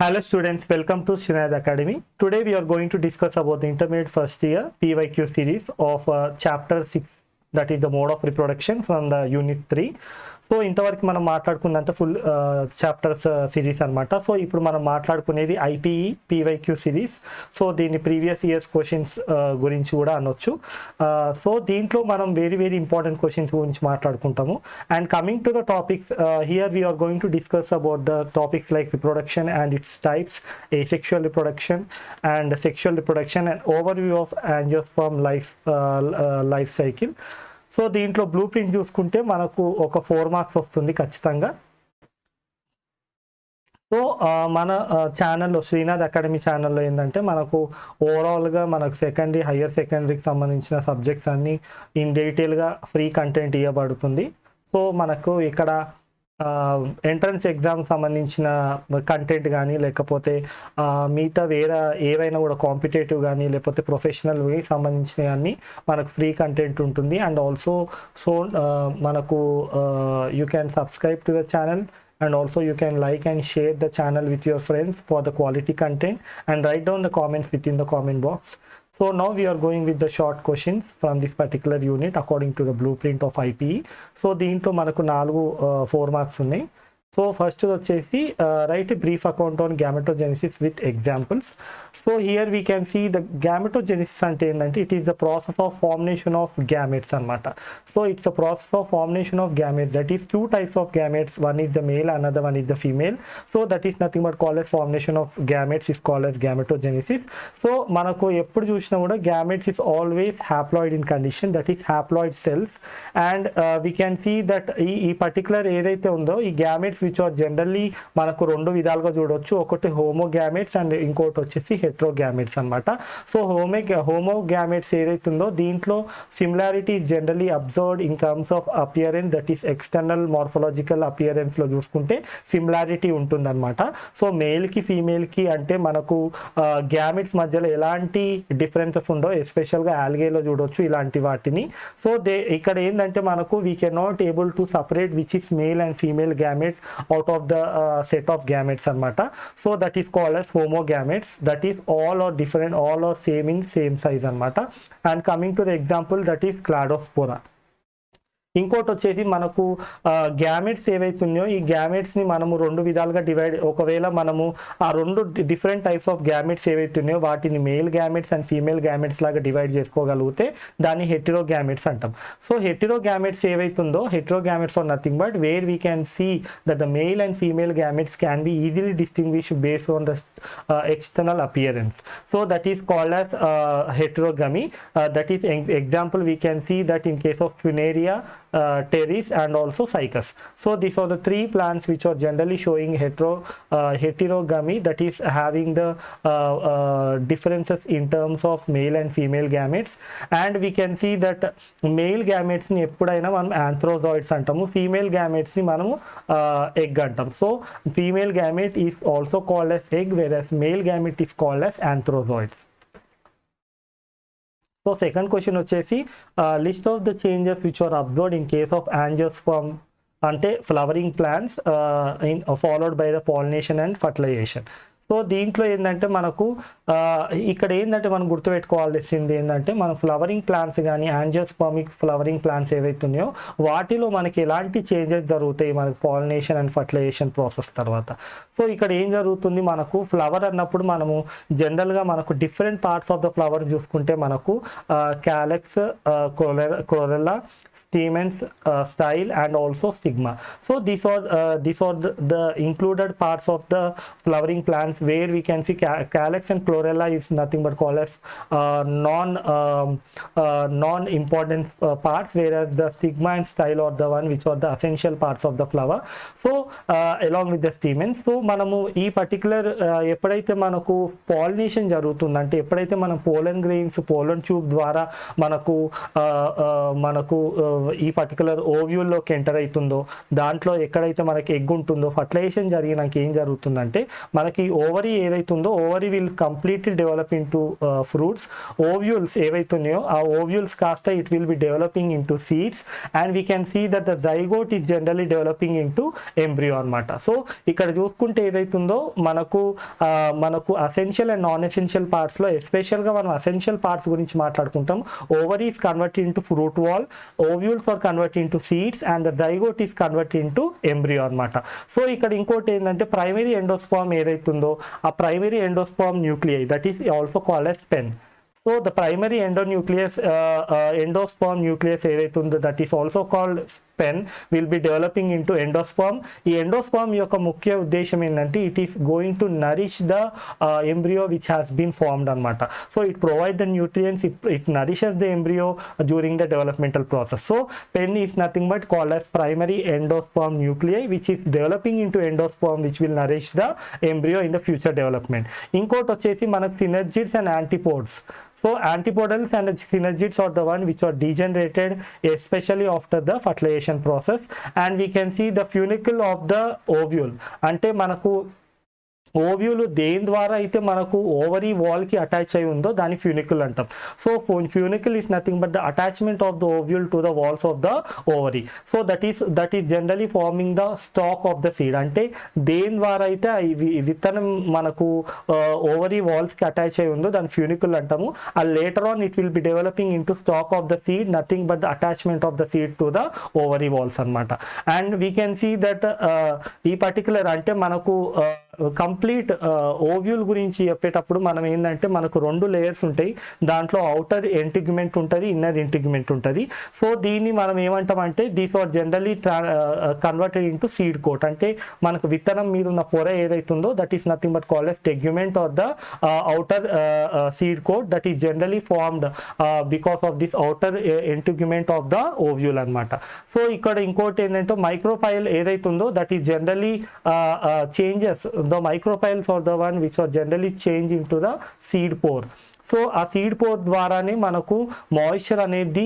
Hello students, welcome to Srinad Academy. Today we are going to discuss about the intermediate first year PYQ series of chapter 6, that is the mode of reproduction from the unit 3. So ఇంతవరకు మనం మాట్లాడుకున్నంత full chapters series అనమాట. So ఇప్పుడు మనం మాట్లాడుకునేది IPE PYQ series. So దీన్ని previous years questions గురించి కూడా అనొచ్చు. సో దీంట్లో మనం వెరీ ఇంపార్టెంట్ క్వశ్చన్స్ గురించి మాట్లాడుకుంటాము. And coming to the topics, here we're going to discuss about the topics like reproduction and its types, asexual reproduction and sexual reproduction, and overview of angiosperm life cycle. So దీంట్లో blue print చూసుకుంటే మనకు ఒక 4 marks వస్తుంది ఖచ్చితంగా. So మన ఛానల్లో Srinath academy ఛానల్లో ఏంటంటే మనకు ఓవరాల్గా మనకు హయ్యర్ సెకండరీకి సంబంధించిన సబ్జెక్ట్స్ అన్నీ ఇన్ డీటెయిల్గా ఫ్రీ కంటెంట్ ఇవ్వబడుతుంది. సో మనకు ఇక్కడ ఎంట్రన్స్ ఎగ్జామ్ సంబంధించిన కంటెంట్ కానీ లేకపోతే మిగతా వేరే ఏవైనా కూడా కాంపిటేటివ్ కానీ లేకపోతే ప్రొఫెషనల్వి సంబంధించినవి అన్నీ మనకు ఫ్రీ కంటెంట్ ఉంటుంది. అండ్ ఆల్సో సో మనకు you can subscribe to the channel, and also you can like and share the channel with your friends for the quality content, and write down the comments within the comment box. So now we are going with the short questions from this particular unit according to the blueprint of IPE. So దీంట్లో మనకు 4 marks ఉన్నాయి. So first వచ్చేసి write a brief account on gametogenesis with examples. So here we can see the gametogenesis అంటే ఏంటంటే it is the process of formation of gametes అనమాట. So it's the process of formation of gametes, that is 2 types of gametes, one is the male, another one is the female. So that is nothing but called as formation of gametes is called as gametogenesis. So మనకు ఎప్పుడు చూసినా కూడా gametes is always haploid in condition, that is haploid cells, and we can see that ఈ particular ఏదైతే ఉందో ఈ gametes which are generally మనకు 2 విధాలుగా చూడొచ్చు. ఒకటి హోమోగామెట్స్ అండ్ ఇంకోటి వచ్చేసి హెట్రోగామెట్స్ అనమాట. సో హోమోగామెట్స్ ఏదైతే ఉందో దీంట్లో similarity generally observed in terms of appearance, that is external morphological appearance లో చూసుకుంటే సిమిలారిటీ ఉంటుందన్నమాట. సో మేల్కి ఫీమేల్కి అంటే మనకు గ్యామెట్స్ మధ్యలో ఎలాంటి డిఫరెన్సెస్ ఉండో ఎస్పెషల్గా ఆల్గేలో చూడొచ్చు ఇలాంటి వాటిని. సో ఇక్కడ ఏంటంటే మనకు we can not able to separate which is male and female gamete out of the set of gametes anamata. So that is called as homogametes, that is all are different, all are same in same size anamata. And coming to the example, that is cladospora. ఇంకోటి వచ్చేసి మనకు gametes ఏవైతున్నాయో ఈ గ్యామెట్స్ని మనము 2 విధాలుగా divide, ఒకవేళ మనము ఆ 2 డిఫరెంట్ టైప్స్ ఆఫ్ గ్యామెట్స్ ఏవైతున్నాయో వాటిని male gametes and female gametes లాగా డివైడ్ చేసుకోగలిగితే దాన్ని హెటిరోగామెట్స్ అంటాం. సో హెటిరోగామెట్స్ ఏవైతుందో heterogametes are nothing but where we can see that the male and female gametes can be easily distinguished based on the external appearance. So that is called as heterogamy. That is example we can see that in case of Funaria, Pteris and also Cycas. So these are the 3 plants which are generally showing heterogamy, that is having the differences in terms of male and female gametes. And we can see that male gametes ni eppudaina manam anthrozoids antamu, female gametes ni manamu egg antam. So female gamete is also called as egg, whereas male gamete is called as anthrozoids. So second question వచ్చేసి list of the changes which are observed in case of angiosperm అంటే flowering plants followed by the pollination and fertilisation. So దీంట్లో ఏంటంటే మనకు ఇక్కడ ఏంటంటే మనం గుర్తుపెట్టుకోవాల్సింది ఏంటంటే మన ఫ్లవరింగ్ ప్లాంట్స్ కానీ యాంజియోస్పర్మిక్ ఫ్లవరింగ్ ప్లాంట్స్ ఏవైతున్నాయో వాటిలో మనకి ఎలాంటి చేంజెస్ జరుగుతాయి మనకు పాలినేషన్ అండ్ ఫర్టిలైజేషన్ ప్రాసెస్ తర్వాత. సో ఇక్కడ ఏం జరుగుతుంది, మనకు ఫ్లవర్ అన్నప్పుడు మనము జనరల్గా మనకు different parts of the flower చూసుకుంటే మనకు క్యాలెక్స్, chlorella, stamens, style and also stigma. So these are the included parts of the flowering plants where we can see calyx and chlorella is nothing but called as non important parts, whereas the stigma and style are the one which are the essential parts of the flower. So along with the stamens. So మనము ఈ particular ఎప్పుడైతే మనకు pollination జరుగుతుందంటే ఎప్పుడైతే మనం పోలన్ grains పోలన్ tube ద్వారా మనకు ఈ పర్టికులర్ ఓవ్యూల్లోకి ఎంటర్ అవుతుందో దాంట్లో ఎక్కడైతే మనకి ఎగ్ ఉంటుందో ఫర్టిలైజేషన్ జరిగినాక ఏం జరుగుతుందంటే మనకి ఓవరీ ఏదైతుందో ovary will completely develop into fruits. Ovules ఏవైతున్నాయో ఆ ఓవ్యూల్స్ కాస్త it will be developing into seeds and we can see that the zygote is generally developing into embryo అనమాట. సో ఇక్కడ చూసుకుంటే ఏదైతుందో మనకు అసెన్షియల్ అండ్ నాన్ ఎసెన్షియల్ పార్ట్స్లో ఎస్పెషల్గా మనం అసెన్షియల్ పార్ట్స్ గురించి మాట్లాడుకుంటాం. Ovary is converted into fruit wall, ovules are converted into seeds and the zygote is converted into embryo అనమాట. సో ఇక్కడ ఇంకోటి ఏంటంటే ప్రైమరీ ఎండోస్పర్మ్ ఏదైతుందో ఆ primary endosperm nuclei that is also called as pen. So the primary endosperm nucleus ఏదైతుందో that is also called pen will be developing into endosperm. ఈ endosperm యొక్క ముఖ్య ఉద్దేశం ఏంటంటే it is going to nourish the embryo which has been formed అనమాట. So it provides the nutrients, it nourishes the embryo during the developmental process. So pen is nothing but called as primary endosperm nuclei which is developing into endosperm which will nourish the embryo in the future development. ఇంకోటి వచ్చేసి మనకు synergids and antipodes. So antipodals and synergids are the one which are degenerated especially after the fertilization process and we can see the funicle of the ovule. అంటే మనకు ovule దేని ద్వారా అయితే మనకు ovary వాల్కి అటాచ్ అయి ఉందో దాని ఫ్యూనికల్ అంటాం. So funicle is nothing but the attachment of the ovule to the walls of the ovary. So that is generally forming the stalk of the seed. అంటే దేని ద్వారా అయితే విత్తనం మనకు ఓవరీ వాల్స్కి అటాచ్ అయి ఉందో దాని ఫ్యూనికల్ అంటాము. And later on it will be developing into stalk of the seed nothing but the attachment of the seed to the ovary walls అనమాట. And we can see that ఈ particular అంటే మనకు complete ovule గురించి చెప్పేటప్పుడు మనం ఏంటంటే మనకు 2 layers ఉంటాయి. దాంట్లో అవుటర్ ఇంటిగ్యుమెంట్ ఉంటుంది, ఇన్నర్ ఇంటిగ్యుమెంట్ ఉంటుంది. సో దీన్ని మనం ఏమంటామంటే these are generally converted into seed coat. అంటే మనకు విత్తనం మీద ఉన్న పొర ఏదైతుందో that is nothing but called as tegument of the outer seed coat that is generally formed because of this outer integument of the ovule అనమాట. So ఇక్కడ ఇంకోటి ఏంటంటే మైక్రోపైల్ ఏదైతుందో that is generally changes the micropiles are the one which are generally changed into the seed pore. So ఆ seed pour ద్వారానే మనకు moisture అనేది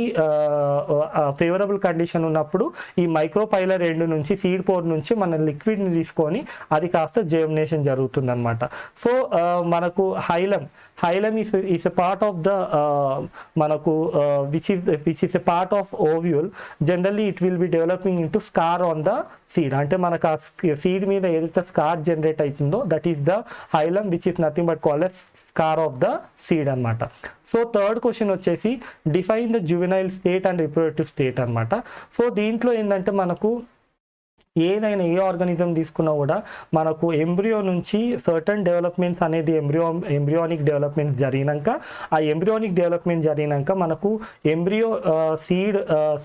favourable condition ఉన్నప్పుడు ఈ మైక్రోపైలర్ ఎండ్ నుంచి సీడ్ పోర్ నుంచి మన లిక్విడ్ని తీసుకొని అది కాస్త జెర్మినేషన్ జరుగుతుంది అనమాట. సో మనకు హైలం is a part of the మనకు which is a part of ovule. Generally it will be developing into scar on the seed. అంటే మనకు ఆ సీడ్ మీద ఏదైతే స్కార్ జనరేట్ అవుతుందో that is the hilum which is nothing but called as scar of the seed అనమాట. So third question వచ్చేసి define the juvenile state and reproductive state అనమాట. So దీంట్లో ఏంటంటే మనకు ఏదైనా ఏ ఆర్గానిజం తీసుకున్నా కూడా మనకు ఎంబ్రియో నుంచి సర్టన్ డెవలప్మెంట్స్ అనేది ఎంబ్రియానిక్ డెవలప్మెంట్స్ జరిగినాక ఆ ఎంబ్రియానిక్ డెవలప్మెంట్ జరిగినాక మనకు ఎంబ్రియో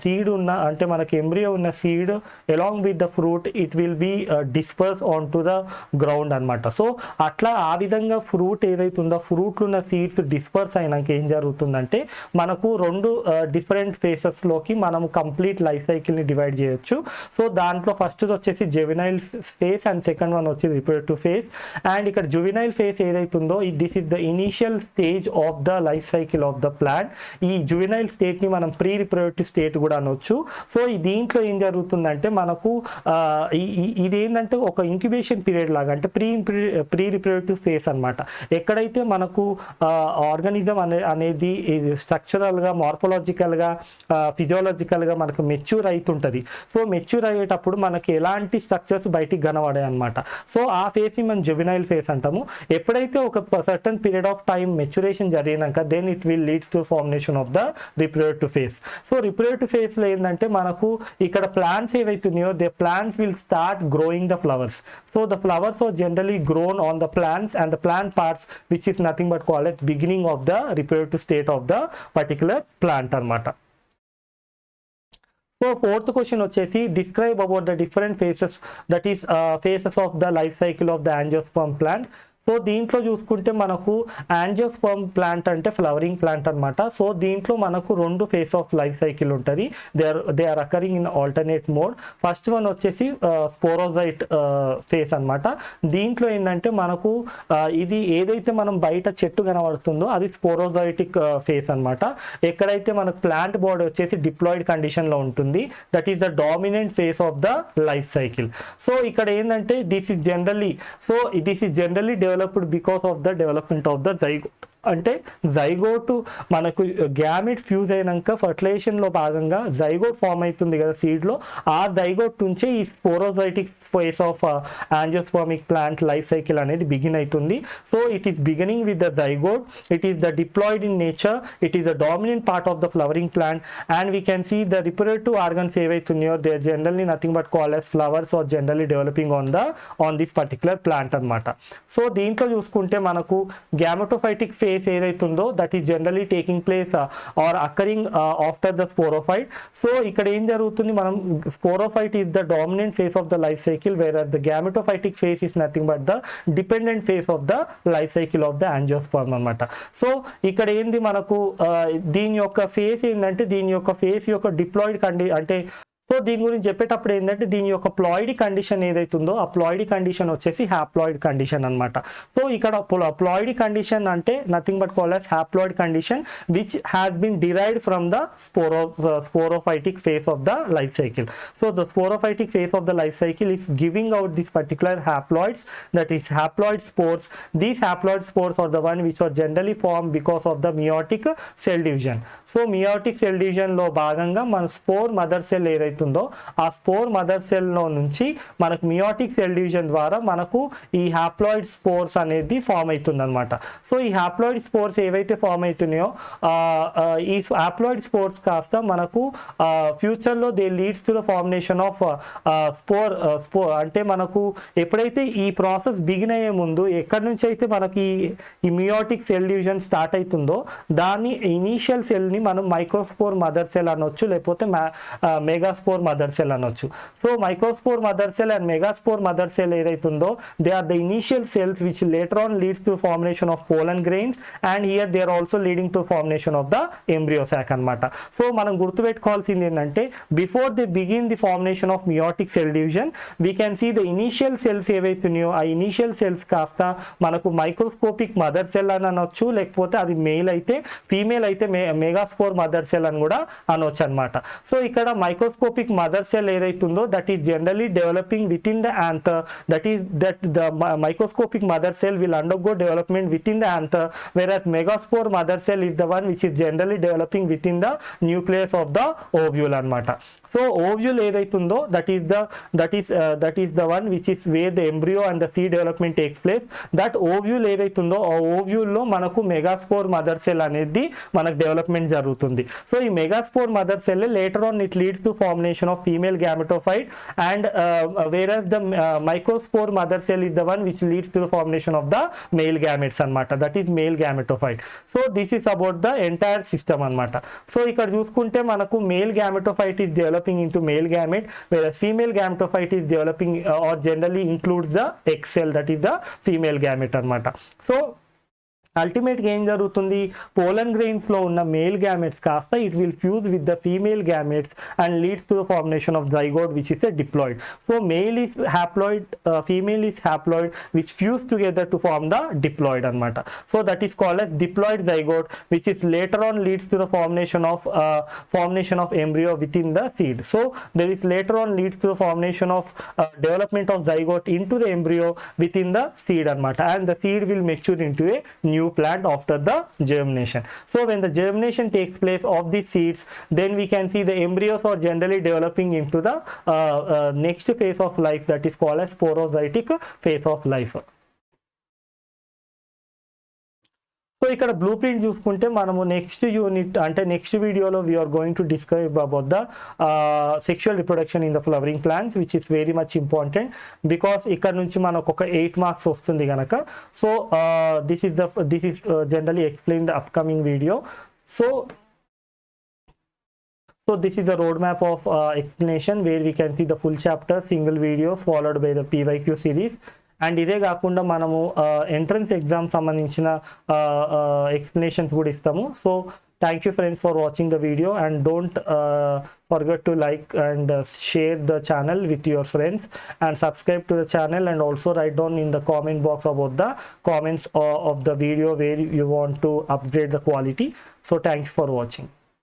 సీడ్ ఉన్న అంటే మనకి ఎంబ్రియో ఉన్న seed along with the fruit it will be disperse on to the ground అనమాట. సో అట్లా ఆ విధంగా ఫ్రూట్ ఏదైతుందో ఫ్రూట్లు ఉన్న సీడ్స్ డిస్పర్స్ అయినాక ఏం జరుగుతుందంటే మనకు 2 డిఫరెంట్ ఫేసెస్లోకి మనము కంప్లీట్ లైఫ్ సైకిల్ని డివైడ్ చేయొచ్చు. సో దాంట్లో ఫస్ట్ వచ్చేసి juvenile face and second one వచ్చేసి రిప్రొడక్టివ్ ఫేస్. అండ్ ఇక్కడ జువెనైల్ ఫేస్ ఏదైతుందో this is the initial stage of the life cycle of the plant. ఈ జువెనైల్ స్టేట్ని మనం ప్రీ రిప్రొడక్టివ్ స్టేట్ కూడా అనొచ్చు. సో దీంట్లో ఏం జరుగుతుందంటే మనకు ఇది ఏంటంటే ఒక ఇంక్యుబేషన్ పీరియడ్ లాగా అంటే ప్రీ రిప్రొడక్టివ్ ఫేస్ అనమాట. ఎక్కడైతే మనకు ఆర్గానిజం అనేది స్ట్రక్చరల్గా మార్ఫలాజికల్గా ఫిజియోలాజికల్గా మనకు మెచ్యూర్ అవుతుంటుంది. సో మెచ్యూర్ అయ్యేటప్పుడు మనకి ఎలాంటి స్ట్రక్చర్స్ బయటికి కనబడాయి అనమాట. సో ఆ ఫేస్ని మనం జువెనైల్ ఫేస్ అంటాము. ఎప్పుడైతే ఒక certain period of time maturation జరిగినాక then it will leads to formation of the reproductive phase. So reproductive ఫేస్లో ఏంటంటే మనకు ఇక్కడ ప్లాంట్స్ ఏవైతున్నాయో the plants will start growing the flowers. So the flowers are generally grown on the plants and the plant parts which is nothing but called as beginning of the reproductive state of the particular plant అనమాట. So fourth question వచ్చేసి describe about the different phases that is phases of the life cycle of the angiosperm plant. So దీంట్లో చూసుకుంటే మనకు angiosperm plant అంటే flowering plant అనమాట. So దీంట్లో మనకు 2 phase of life cycle ఉంటుంది. They are occurring in alternate mode. First one వచ్చేసి sporophyte face అనమాట. దీంట్లో ఏంటంటే మనకు ఇది ఏదైతే మనం బయట చెట్టు కనబడుతుందో అది స్పోరోజైటిక్ ఫేస్ అనమాట. ఎక్కడైతే మనకు ప్లాంట్ బాడీ వచ్చేసి డిప్లాయిడ్ కండిషన్లో ఉంటుంది, that is the dominant phase of the life cycle. So ఇక్కడ ఏంటంటే this is generally developed because of the development of the zygote. అంటే జైగోట్ మనకు గ్యామెట్ ఫ్యూజ్ అయినాక ఫర్టిలైజేషన్లో భాగంగా జైగోట్ ఫామ్ అవుతుంది కదా సీడ్లో, ఆ జైగోట్ నుంచే ఈ sporophytic phase of angiospermic plant life cycle అనేది బిగిన్ అవుతుంది. So it is beginning with the zygote, it is the diploid in nature, it is the dominant part of the flowering plant and we can see the reproductive organs ఏవైతున్నాయో they are generally nothing but call as flowers are generally developing on this particular plant అనమాట. So దీంట్లో చూసుకుంటే మనకు gametophytic phase ఏదైతుందో that is generally taking place or occurring after the sporophyte. So ఇక్కడ ఏం జరుగుతుంది, మనం sporophyte is the dominant phase of the life cycle, whereas the gametophytic phase is nothing but the dependent phase of the life cycle of the angiosperm అనమాట. So ఇక్కడ ఏంది మనకు దీని యొక్క ఫేస్ ఏంటంటే దీని యొక్క ఫేస్ యొక్క డిప్లాయిడ్ అంటే సో దీని గురించి చెప్పేటప్పుడు ఏంటంటే దీని యొక్క ప్లాయిడ్ కండిషన్ ఏదైతుందో ఆ ప్లాయిడ్ కండిషన్ వచ్చేసి హ్యాప్లాయిడ్ కండిషన్ అనమాట. సో ఇక్కడ ప్లాయిడ్ కండిషన్ అంటే nothing but call as haploid condition which has been derived from the sporophytic phase of the life cycle. So the sporophytic phase of the life cycle is giving out this particular haploids, that is haploid spores. These haploid spores are the one which are generally formed because of the meiotic cell division. So meiotic cell division లో భాగంగా మన spore mother cell ఏదైతుందో ఆ spore mother cell లో నుంచి మనకు meiotic cell division ద్వారా మనకు ఈ హ్యాప్లాయిడ్ స్పోర్స్ అనేది ఫామ్ అవుతుంది అనమాట. సో ఈ హ్యాప్లాయిడ్ స్పోర్స్ ఏవైతే ఫామ్ అవుతున్నాయో ఈ హ్యాప్లాయిడ్ స్పోర్స్ కాస్త మనకు ఫ్యూచర్లో they leads to the formation of spore అంటే మనకు ఎప్పుడైతే ఈ ప్రాసెస్ బిగిన్ అయ్యే ముందు ఎక్కడి నుంచి అయితే మనకి ఈ మియోటిక్ సెల్ డివిజన్ స్టార్ట్ అవుతుందో దాన్ని ఇనీషియల్ సెల్ని మనం మైక్రోస్పోర్ మదర్ సెల్ అనొచ్చు, లేకపోతే మెగాస్పోర్ మదర్ సెల్ అనొచ్చు. So microspore mother cell and megaspore mother cell ఏదైతుందో they are the initial cells which later on leads to formation of pollen grains and here they are also leading to formation of the embryo sac అనమాట. So మనం గుర్తుపెట్టుకోవాల్సింది ఏంటంటే before they begin the formation of meiotic cell division we can see the initial cells ఏవైతున్నాయో ఆ initial cells కాస్త మనకు microscopic mother cell అని అనొచ్చు, లేకపోతే అది మేల్ అయితే ఫీమేల్ అయితే మెగాస్పోర్ మదర్ సెల్ అని కూడా అనొచ్చు అనమాట. సో ఇక్కడ మైక్రోస్కోపిక్ మదర్ సెల్ ఏదైతుందో that is generally developing within the anther, that the microscopic mother cell will undergo development within the anther, whereas megaspore mother cell is the one which is generally developing within the nucleus of the ovule అనమాట. So ovule ఏదైతుందో that is the one which is where the embryo and the seed development takes place. That ovule ఏదైతుందో ఆ ఓవ్యూల్లో మనకు megaspore mother cell అనేది మనకు development జరుగుతుంది. So ఈ megaspore mother cell later on it leads to formation of female gametophyte and whereas the microspore mother cell is the one which leads to the formation of the male gametes అనమాట, that is male gametophyte. So this is about the entire system అనమాట. So ఇక్కడ చూసుకుంటే మనకు male gametophyte is developing into male gamete, whereas female gametophyte is developing or generally includes the egg cell, that is the female gamete anamata. So అల్టిమేట్గా ఏం జరుగుతుంది, pollen గ్రెయిన్స్లో ఉన్న male gametes కాస్త it will fuse with the female gametes and leads to the formation of zygote which is a diploid. So male is haploid, female is haploid which fuse together to form the diploid అనమాట. So that is called as diploid zygote which is later on leads to the formation of embryo within the seed. So there is later on leads to the formation of development of zygote into the embryo within the seed anamata, and the seed will mature into a new plant after the germination. So when the germination takes place of the seeds, then we can see the embryos are generally developing into the next phase of life, that is called as sporozytic phase of life. So ఇక్కడ blueprint చూసుకుంటే మనము next unit అంటే next వీడియోలో we are going to describe about the sexual reproduction in the flowering plants which is very much important because ఇక్కడ నుంచి మనకు ఒక 8 marks వస్తుంది కనుక. So this is generally explain the upcoming video. So this is the roadmap of explanation where we can see the full chapter, single videos followed by the PYQ series. And ఇదే కాకుండా మనము entrance exam సంబంధించిన explanations కూడా ఇస్తాము. So thank you friends for watching the video and don't forget to like and share the channel with your friends and subscribe to the channel, and also write down in the comment box about the comments of the video where you want to upgrade the quality. So thanks for watching.